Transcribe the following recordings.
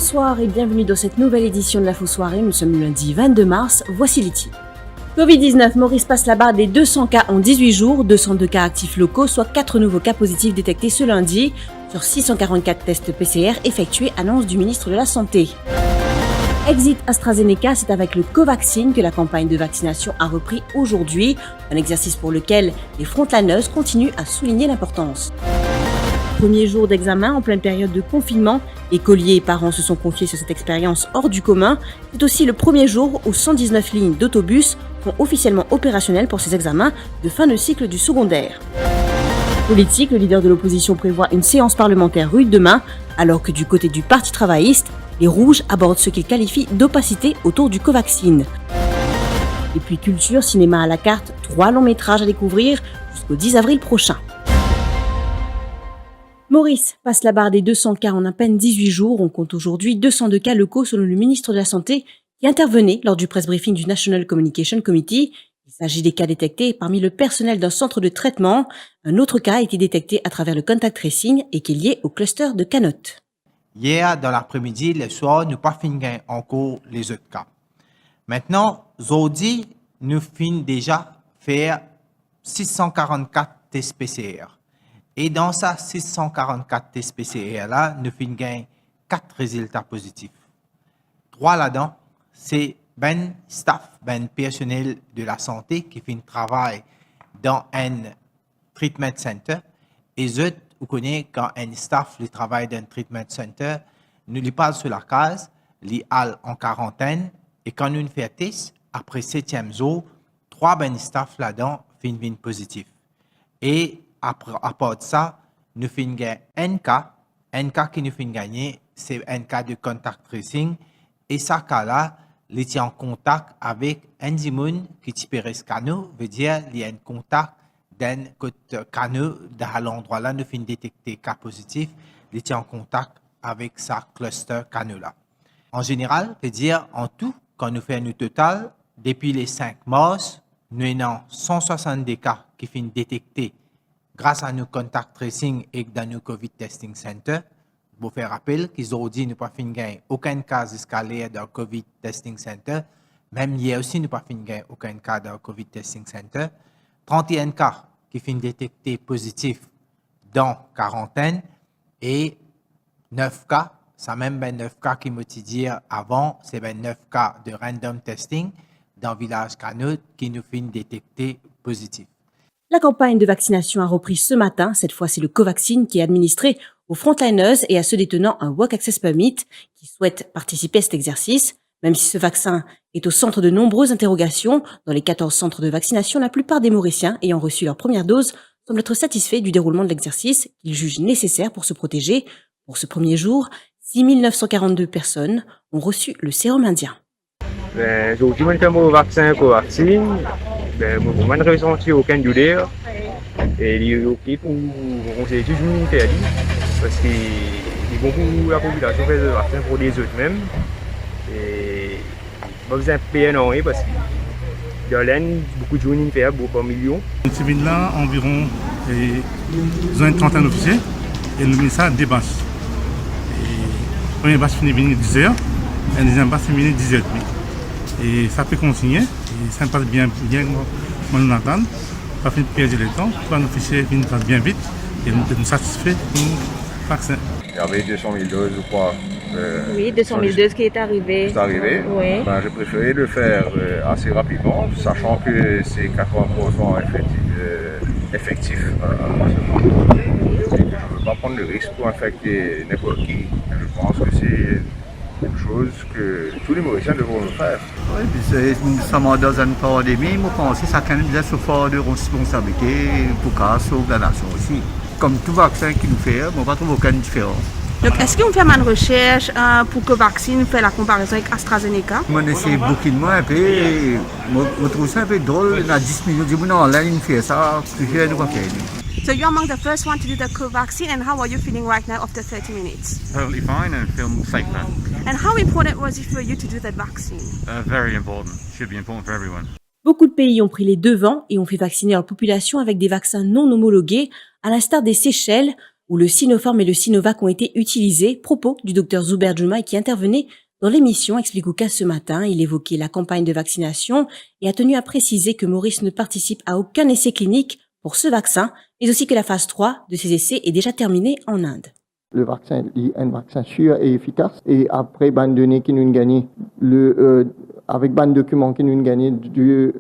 Bonsoir et bienvenue dans cette nouvelle édition de l'Info Soirée. Nous sommes le lundi 22 mars, voici les titres. Covid-19, Maurice passe la barre des 200 cas en 18 jours, 202 cas actifs locaux, soit 4 nouveaux cas positifs détectés ce lundi, sur 644 tests PCR effectués, annonce du ministre de la Santé. Exit AstraZeneca, c'est avec le Covaxin que la campagne de vaccination a repris aujourd'hui, un exercice pour lequel les frontlineuses continuent à souligner l'importance. Premier jour d'examen en pleine période de confinement, écoliers et parents se sont confiés sur cette expérience hors du commun. C'est aussi le premier jour où 119 lignes d'autobus sont officiellement opérationnelles pour ces examens de fin de cycle du secondaire. Politique, le leader de l'opposition prévoit une séance parlementaire rude demain, alors que du côté du Parti travailliste, les Rouges abordent ce qu'ils qualifient d'opacité autour du Covaxin. Et puis culture, cinéma à la carte, 3 longs métrages à découvrir jusqu'au 10 avril prochain. Maurice passe la barre des 200 cas en à peine 18 jours. On compte aujourd'hui 202 cas locaux selon le ministre de la Santé qui intervenait lors du press briefing du National Communication Committee. Il s'agit des cas détectés parmi le personnel d'un centre de traitement. Un autre cas a été détecté à travers le contact tracing et qui est lié au cluster de Canotte. Hier, dans l'après-midi, le soir, nous pas fini encore les autres cas. Maintenant, aujourd'hui, nous finissons déjà faire 644 tests PCR. Et dans ces 644 tests PCR là, nous finissons 4 résultats positifs. 3 là-dedans, c'est ben staff, ben personnel de la santé qui fait un travail dans un treatment center. Et les autres, vous connaissez quand un staff qui travaille dans un treatment center, nous les passe sur la case, les allent en quarantaine. Et quand nous faisons test, après 7e jour, 3 ben staff là-dedans finissent positifs. Et après, à part de ça, nous finissons un cas qui nous fait gagner, c'est un cas de contact tracing. Et ce cas-là, il est en contact avec un zimoun qui est scano, veut dire qu'il y a un contact d'un canot dans l'endroit là, nous finissons détecter cas positif, il est en contact avec sa cluster canot-là. En général, veut dire en tout, quand nous faisons un total, depuis les 5 mars, nous avons 170 cas qui finissent détectés grâce à nos contact tracing et dans nos COVID testing center. Pour faire rappel qu'aujourd'hui, nous n'avons pas fini gagner aucun cas escalaire dans le COVID testing center. Même hier aussi, nous n'avons pas fini gagner aucun cas dans le COVID testing center. 31 cas qui finissent détectés positifs dans quarantaine et 9 cas, ça même 9 cas qui m'ont dit avant, c'est 9 cas de random testing dans le village Canot qui nous finissent détectés positifs. La campagne de vaccination a repris ce matin. Cette fois, c'est le Covaxin qui est administré aux frontlineuses et à ceux détenant un Work Access Permit qui souhaitent participer à cet exercice. Même si ce vaccin est au centre de nombreuses interrogations, dans les 14 centres de vaccination, la plupart des Mauriciens ayant reçu leur première dose semblent être satisfaits du déroulement de l'exercice qu'ils jugent nécessaire pour se protéger. Pour ce premier jour, 6 942 personnes ont reçu le sérum indien. Aujourd'hui, on fait mon vaccin Covaxin. Je n'ai pas ressenti aucun douleur. Et il est OK pour on s'est toujours faire parce qu'il est bon pour la population faire le vaccin pour les autres même. Et pas besoin de payer non parce que dans l'année, beaucoup de gens n'y font beaucoup par millions. Cette ville-là, environ ils ont une trentaine d'officiers et le ministère des basses. La première basse finit à 10h, et la deuxième basse finit à 10h30. Et ça peut continuer, et ça passe bien comme nous l'attendons. Pas finir de perdre le temps, quand l'officier finit bien vite et nous sommes satisfaits du vaccin. Il y avait 200 000 doses, je crois. Oui, 200 000 doses qui est arrivé. C'est arrivé. Oui. Ben, j'ai préféré le faire assez rapidement, sachant que c'est 80% effectif. Je ne veux pas prendre le risque pour infecter n'importe qui. Je pense que c'est une chose que tous les Mauriciens devront le faire. Oui, puis nous sommes dans une pandémie, je pense que ça a déjà ce fort de responsabilité pour cette organisation aussi. Comme tout vaccin qui nous fait, on ne va pas trouver aucune différence. Donc, est-ce qu'on fait une recherche pour que le vaccin fait la comparaison avec AstraZeneca? Moi, j'essaie beaucoup de moi un peu, je trouve ça un peu drôle, il y a 10 millions de gens en ligne qui font ça, plus cher de vaccin. So you're among the first one to do the Covaxin, and how are you feeling right now after 30 minutes? Totally fine and feel safe now. And how important was it for you to do that vaccine? Very important. Should be important for everyone. Beaucoup de pays ont pris les devants et ont fait vacciner leur population avec des vaccins non homologués, à l'instar des Seychelles. où le Sinopharm et le Sinovac ont été utilisés. Propos du Dr Zuber Juma qui intervenait dans l'émission Explique Ouka ce matin. Il évoquait la campagne de vaccination et a tenu à préciser que Maurice ne participe à aucun essai clinique pour ce vaccin, mais aussi que la phase 3 de ces essais est déjà terminée en Inde. Le vaccin est un vaccin sûr et efficace. Et après, ban données qui nous gagnent, avec ban documents qui nous gagnent du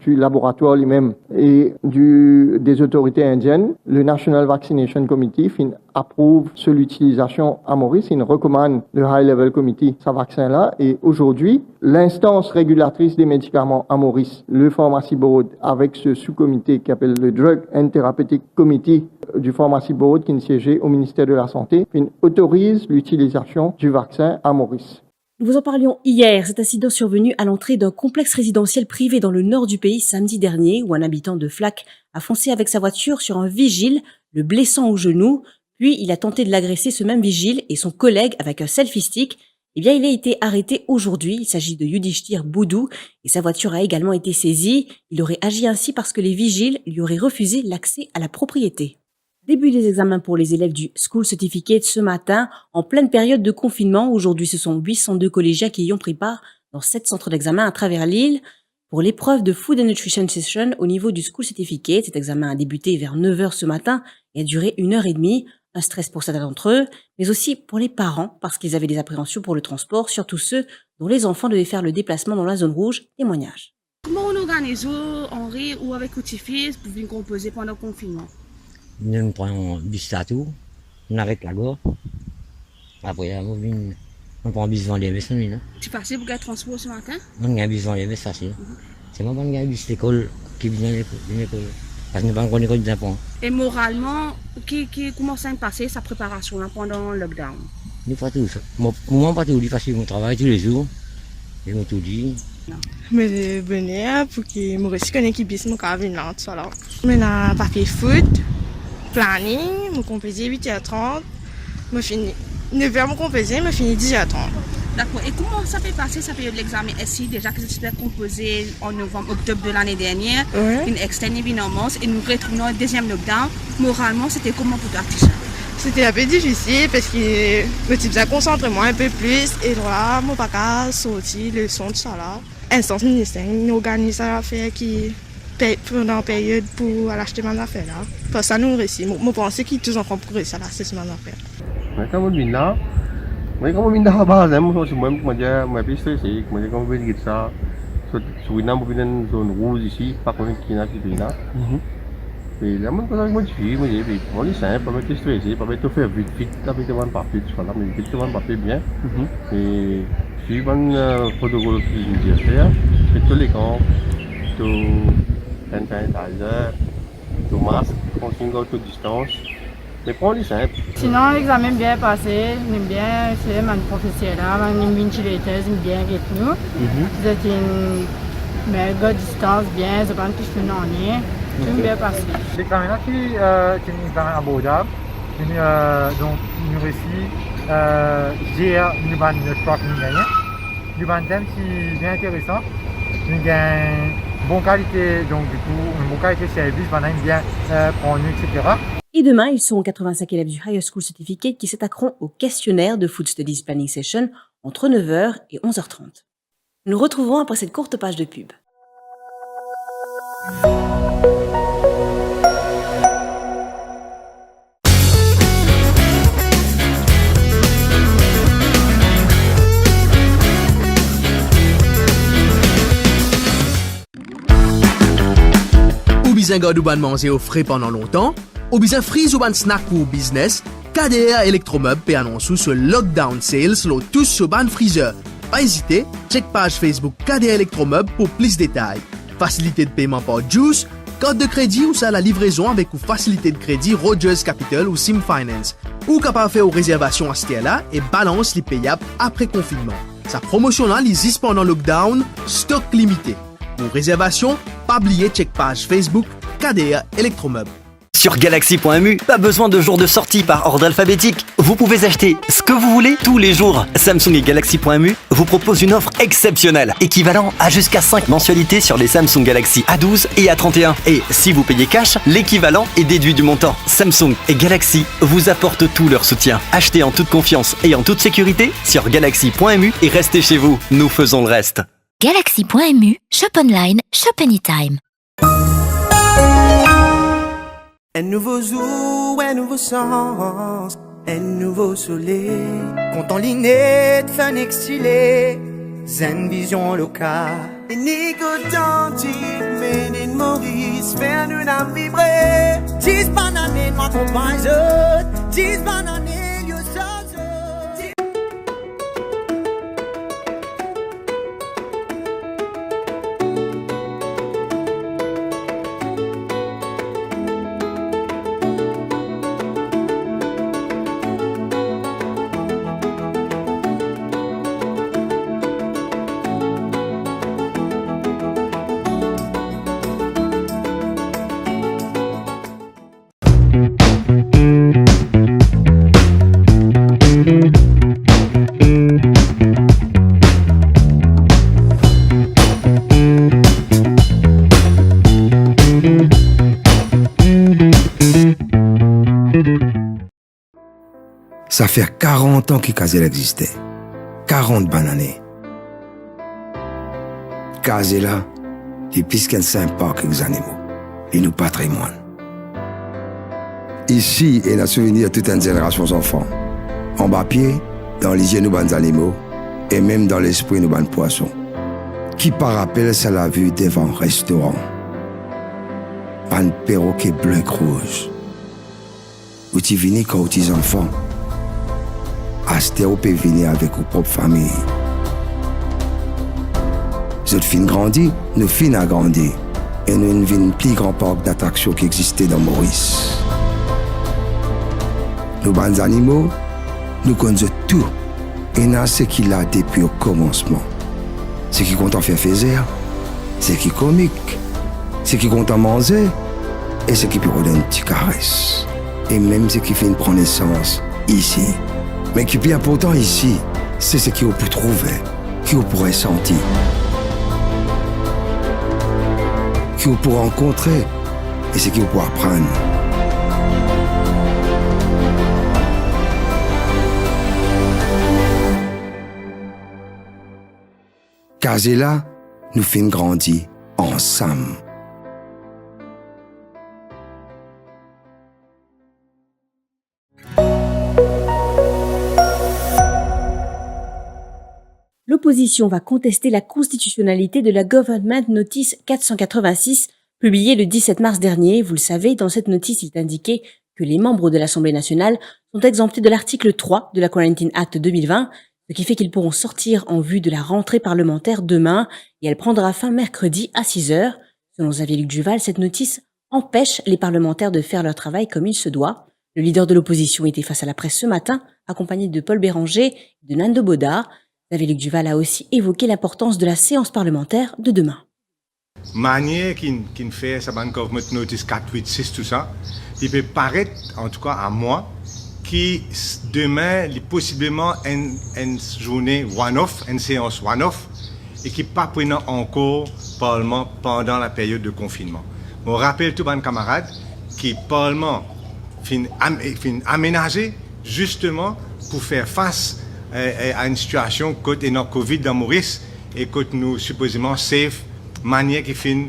laboratoire lui-même et des autorités indiennes, le National Vaccination Committee approuve l'utilisation à Maurice. Il recommande le High Level Committee ce vaccin-là. Et aujourd'hui, l'instance régulatrice des médicaments à Maurice, le Pharmacy Board, avec ce sous-comité qui s'appelle le Drug and Therapeutic Committee du Pharmacy Board, qui siégeait au ministère de la Santé, autorise l'utilisation du vaccin à Maurice. Nous vous en parlions hier, cet incident survenu à l'entrée d'un complexe résidentiel privé dans le nord du pays samedi dernier, où un habitant de Flac a foncé avec sa voiture sur un vigile, le blessant au genou, puis il a tenté de l'agresser, ce même vigile, et son collègue avec un selfie stick. Eh bien, il a été arrêté aujourd'hui. Il s'agit de Yudhishthir Boudou et sa voiture a également été saisie. Il aurait agi ainsi parce que les vigiles lui auraient refusé l'accès à la propriété. Début des examens pour les élèves du School Certificate ce matin, en pleine période de confinement. Aujourd'hui, ce sont 802 collégiens qui y ont pris part dans 7 centres d'examen à travers l'île. Pour l'épreuve de Food and Nutrition Session au niveau du School Certificate, cet examen a débuté vers 9h ce matin et a duré 1h30. Un stress pour certains d'entre eux, mais aussi pour les parents, parce qu'ils avaient des appréhensions pour le transport, surtout ceux dont les enfants devaient faire le déplacement dans la zone rouge. Témoignage. Comment on organise, Henri, ou avec petit-fils pour venir composer pendant le confinement? Nous prenons du statou, on arrête la gare. Après, on prend un bus Vendée, mais c'est lui. C'est facile pour le transport ce matin? On a un bus Vendée, mais c'est facile. C'est moi qui ai un bus d'école qui vient de l'école. Parce que nous n'avons pas de points. Et moralement, comment ça s'est passé, sa préparation là, pendant le lockdown? Nous pas tout ça. Moi, pas tout dit parce que je travaille tous les jours. Je me tout dit. Mais je venais pour que Maurice connaisse qui bise mon cabine là, tout ça là. Mais na papier foot, planning, mon composé 8h30, me fini 9h mon composé, me fini 10h30. D'accord. Et comment ça peut passer, ça période de l'examen SI, déjà que c'était composé en novembre, octobre de l'année dernière, une externe évidemment, et nous retrouvons le deuxième lockdown. Moralement, c'était comment pour toi, Tisha? C'était un peu difficile parce que je me concentrer moi un peu plus et là, mon papa sorti le son de ça là. Instance ministère, une organisation affaire qui paye pendant la période pour acheter mon affaire là. Parce que ça nous réussit. Je pense qu'il tous enfants pour ça là, c'est mon affaire. Quand on vient là, moi quand on vient là bas, moi je suis stressé, moi quand on vient ça, sur une zone rouge ici, pas qu'on est qui n'a plus là. Et là, moi, quand je suis, moi, c'est simple, pas être stressé, pas être faire vite, avec devant le papier, tout ça, mais vite devant le papier bien. Et si je vais photographier une affaire, c'est tous les camps, tout sanitizer, tout masque, consigne à toute distance. Mais prends les simple. Sinon, l'examen bien passé, j'aime bien, c'est mon professeur là, mon ventilateur, j'aime bien avec nous. C'est une bonne distance, bien, je pense que je peux en aller. J'aime bien passé. L'examen là, c'est un examen abordable. Donc, nous réussit, j'ai une bonne choix que nous gagnons. Le bon thème, c'est bien intéressant. Nous gagnons une bonne qualité, donc du coup, une bonne qualité de service, on aime bien prendre, etc. Et demain, ils sont 85 élèves du Higher School Certificate qui s'attaqueront au questionnaire de Food Studies Planning Session entre 9h et 11h30. Nous nous retrouverons après cette courte page de pub. Ou bien garder ou manger au frais pendant longtemps, ou bien freeze ou ban snack pour business, KDR Electromeubles peut annoncer ce lockdown sales tous sur ban freezer. Pas hésiter, check page Facebook KDR Electromeubles pour plus de détails. Facilité de paiement par Juice, carte de crédit ou ça la livraison avec ou facilité de crédit Rogers Capital ou Sim Finance. Ou capable faire aux réservations à ce là et balance les payables après confinement. Sa promotion là existe pendant lockdown, stock limité. Pour réservation, pas oublier check page Facebook KDR Electromeubles. Sur Galaxy.mu, pas besoin de jours de sortie par ordre alphabétique. Vous pouvez acheter ce que vous voulez tous les jours. Samsung et Galaxy.mu vous proposent une offre exceptionnelle, équivalent à jusqu'à 5 mensualités sur les Samsung Galaxy A12 et A31. Et si vous payez cash, l'équivalent est déduit du montant. Samsung et Galaxy vous apportent tout leur soutien. Achetez en toute confiance et en toute sécurité sur Galaxy.mu et restez chez vous. Nous faisons le reste. Galaxy.mu, shop online, shop anytime. Un nouveau jour, un nouveau sens, un nouveau soleil. Compte en ligne, fun exilé, zen vision locale. Unique authentique, made in Maurice, faire nous l'âme vibrer. 10 bananes, moi compagnie, 10 bananes, you so. Ça fait 40 ans que Kazela existait. 40 bonnes années. Kazela est plus qu'un simple parc avec les animaux. Et nous patrimoine. Ici, il y a un souvenir de toute une génération d'enfants. En bas pied, dans les yeux nous bonnes animaux, et même dans l'esprit nous bonnes poissons. Qui par rappel, ça l'a vu devant un restaurant. Un perroquet bleu et rouge. Où tu venais quand tu es enfant. Astéo peut venir avec vos propres familles. Vous êtes fin grandi, nous fin agrandi. Et nous avons un plus grand parc d'attractions qui existait dans Maurice. Nos bons animaux, nous connaissons tout. Et nous ce qu'il a depuis le commencement. Ce qui compte en faire faire, ce qui est comique, ce qui compte en manger, et ce qui peut donner une petite caresse. Et même ce qui fait une prendre naissance ici. Mais qui est bien important ici, c'est ce qu'on peut trouver, qu'on pourrait sentir, qu'on peut rencontrer et ce qu'on peut apprendre. Kazela nous fait grandir ensemble. L'opposition va contester la constitutionnalité de la Government Notice 486, publiée le 17 mars dernier. Vous le savez, dans cette notice, il est indiqué que les membres de l'Assemblée nationale sont exemptés de l'article 3 de la Quarantine Act 2020, ce qui fait qu'ils pourront sortir en vue de la rentrée parlementaire demain, et elle prendra fin mercredi à 6h. Selon Xavier-Luc Duval, cette notice empêche les parlementaires de faire leur travail comme il se doit. Le leader de l'opposition était face à la presse ce matin, accompagné de Paul Béranger et de Nando Bodard. Xavier-Luc Duval a aussi évoqué l'importance de la séance parlementaire de demain. Manière qu'il fait sa banque government notice 486 tout ça, il peut paraître, en tout cas à moi, que demain, il possiblement une journée one-off, une séance one-off, et qui pas prenant encore Parlement pendant la période de confinement. Je rappelle tous les camarades que le Parlement fin aménagé justement pour faire face à une situation côté dans Covid dans Maurice et côté nous supposément safe manière qui fin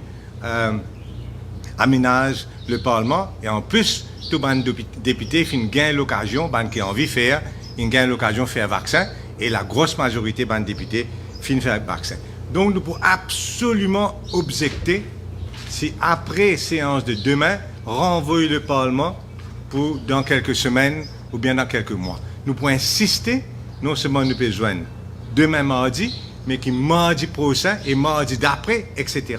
aménage le Parlement et en plus tout les députés fin gagnent l'occasion qui ont envie de faire ils gagnent l'occasion de faire vaccin et la grosse majorité des députés fin faire vaccin. Donc nous pouvons absolument objecter si après séance de demain renvoyer le Parlement pour dans quelques semaines ou bien dans quelques mois. Nous pouvons insister non seulement nous besoin demain mardi, mais qui mardi prochain et mardi d'après, etc.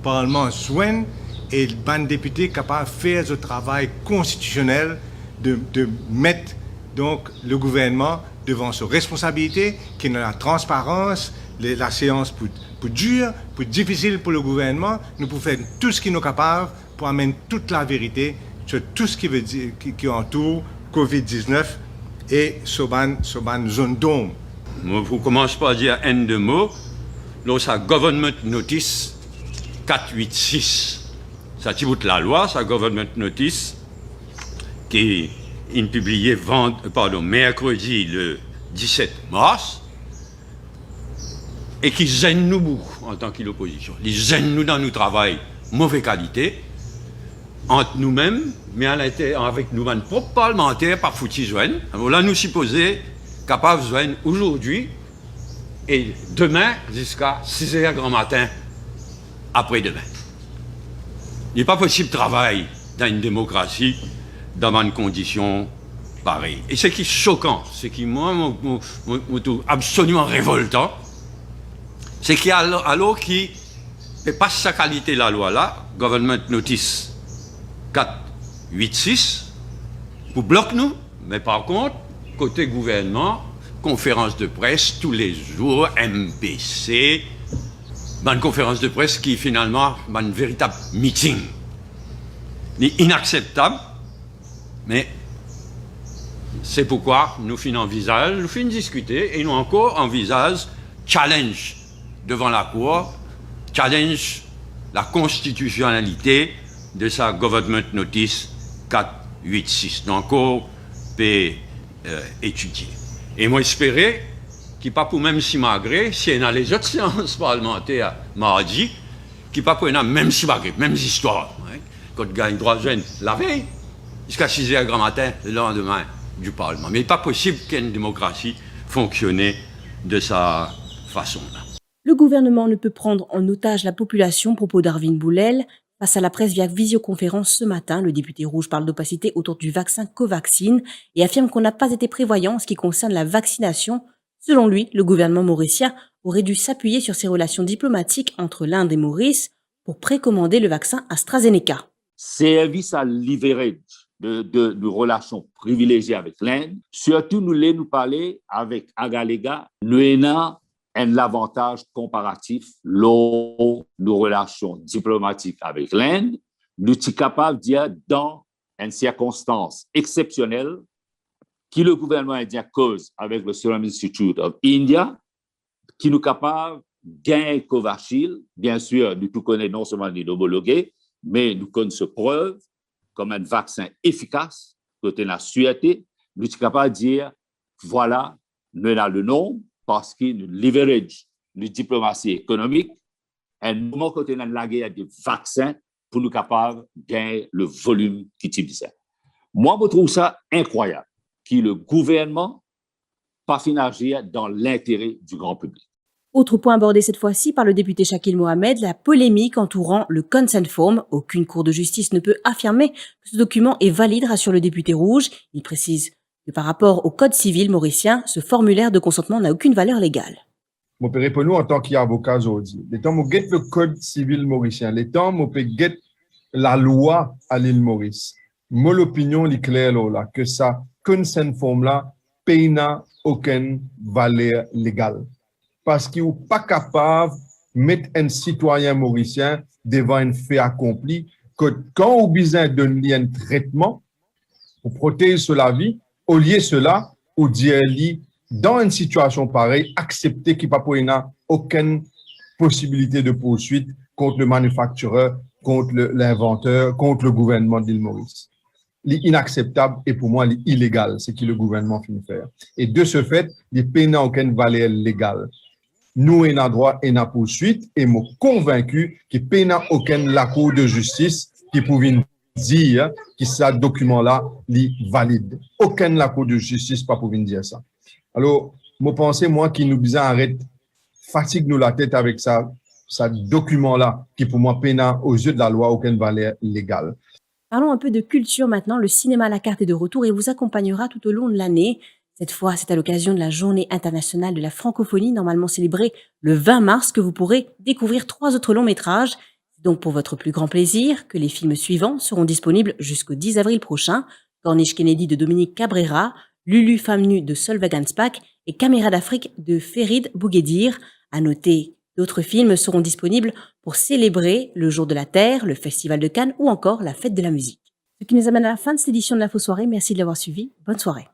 Parlement soigne et le ban député capable de faire ce travail constitutionnel de mettre donc le gouvernement devant ses responsabilités, qui est la transparence, la séance pour dure, pour difficile pour le gouvernement, nous pouvons faire tout ce qui nous est capable pour amener toute la vérité sur tout ce qui veut dire, qui entoure COVID-19 et soban zone dome. Moi, vous commencez par dire un de mots. Là, ça government notice 486. Ça tient la loi, ça government notice qui est publié mercredi le 17 mars et qui gêne nous beaucoup en tant qu'opposition. Ils gênent nous dans notre travail, mauvaise qualité, entre nous-mêmes, mais avec nous-mêmes propres parlementaires, par foutu joindre. Alors là, nous supposons capables de joindre aujourd'hui et demain jusqu'à 6 h grand matin après-demain. Il n'est pas possible de travailler dans une démocratie dans une condition pareille. Et ce qui est choquant, ce qui est absolument révoltant, c'est qu'alors qu'il ne fait pas sa qualité la loi là, Government Notice 486, vous bloquez nous, mais par contre, côté gouvernement, conférence de presse tous les jours, MPC, une conférence de presse qui est finalement un véritable meeting. C'est inacceptable, mais c'est pourquoi nous finissons discuter et nous encore envisage challenge devant la Cour, challenge la constitutionnalité de sa Government Notice 486. Donc encore peut étudier. Et moi j'espérais qu'il pas pour même si malgré, si on a les autres séances parlementaires mardi, qu'il pas pour même si malgré, même histoire. Hein, quand on gagne droit jeune la veille, jusqu'à 6 h grand matin, le lendemain du Parlement. Mais il n'est pas possible qu'une démocratie fonctionne de sa façon-là. Le gouvernement ne peut prendre en otage la population, propos d'Arvin Boulel. Face à la presse via visioconférence ce matin, le député rouge parle d'opacité autour du vaccin Covaxin et affirme qu'on n'a pas été prévoyant en ce qui concerne la vaccination. Selon lui, le gouvernement mauricien aurait dû s'appuyer sur ses relations diplomatiques entre l'Inde et Maurice pour précommander le vaccin AstraZeneca. Service à leverage de relations privilégiées avec l'Inde. Surtout, nous parler avec Agalega, nous avons un avantage comparatif lors de nos relations diplomatiques avec l'Inde. Nous sommes capables de dire, dans une circonstance exceptionnelle, qui le gouvernement indien cause avec le Serum Institute of India, qui nous est capable de gagner Covaxin. Bien sûr, nous tout connaissons non seulement les homologués, mais nous connaissons preuve comme un vaccin efficace, côté la sûreté. Nous sommes capables de dire, voilà, nous avons le nombre, parce que nous leverage la diplomatie économique, et nous avons côté la guerre des vaccins pour nous capables de gagner le volume qui est besoin. Moi, je trouve ça incroyable que le gouvernement pas fin agir dans l'intérêt du grand public. Autre point abordé cette fois-ci par le député Shakil Mohamed, la polémique entourant le Consent Form. Aucune cour de justice ne peut affirmer que ce document est valide, rassure le député rouge. Il précise que par rapport au code civil mauricien, ce formulaire de consentement n'a aucune valeur légale. Mon père, pour nous, en tant qu'avocat aujourd'hui, les temps où get le code civil mauricien, les temps où on get la loi à l'île Maurice, mon opinion est claire là, que ça, consent form là, paye n'a aucune valeur légale. Parce qu'il n'est pas capable de mettre un citoyen mauricien devant un fait accompli, que quand on a besoin d'un un traitement pour protéger la vie, au lieu de cela, on dit dans une situation pareille, accepter qu'il n'y a pas aucune possibilité de poursuite contre le manufactureur, contre l'inventeur, contre le gouvernement d'île Maurice. C'est inacceptable et pour moi, c'est illégal, ce que le gouvernement finit de faire. Et de ce fait, les pays n'ont aucune valeur légale. Nous, on a droit à une poursuite et je suis convaincu que pays n'a aucune la Cour de justice qui pouvait dire que ce document-là est valide. Aucune la Cour de justice pas pouvait dire ça. Alors, je pense, moi, qu'il nous besoin arrête, fatigue nous la tête avec ça document-là, qui pour moi, n'a aux yeux de la loi aucune valeur légale. Parlons un peu de culture maintenant. Le cinéma à la carte est de retour et vous accompagnera tout au long de l'année. Cette fois, c'est à l'occasion de la Journée internationale de la francophonie, normalement célébrée le 20 mars, que vous pourrez découvrir 3 autres longs métrages. C'est donc pour votre plus grand plaisir que les films suivants seront disponibles jusqu'au 10 avril prochain. Corniche Kennedy de Dominique Cabrera, Lulu Femme Nue de Solveig Ansbach et Caméra d'Afrique de Ferid Bouguedir. À noter, d'autres films seront disponibles pour célébrer le Jour de la Terre, le Festival de Cannes ou encore la Fête de la musique. Ce qui nous amène à la fin de cette édition de l'Info Soirée. Merci de l'avoir suivi. Bonne soirée.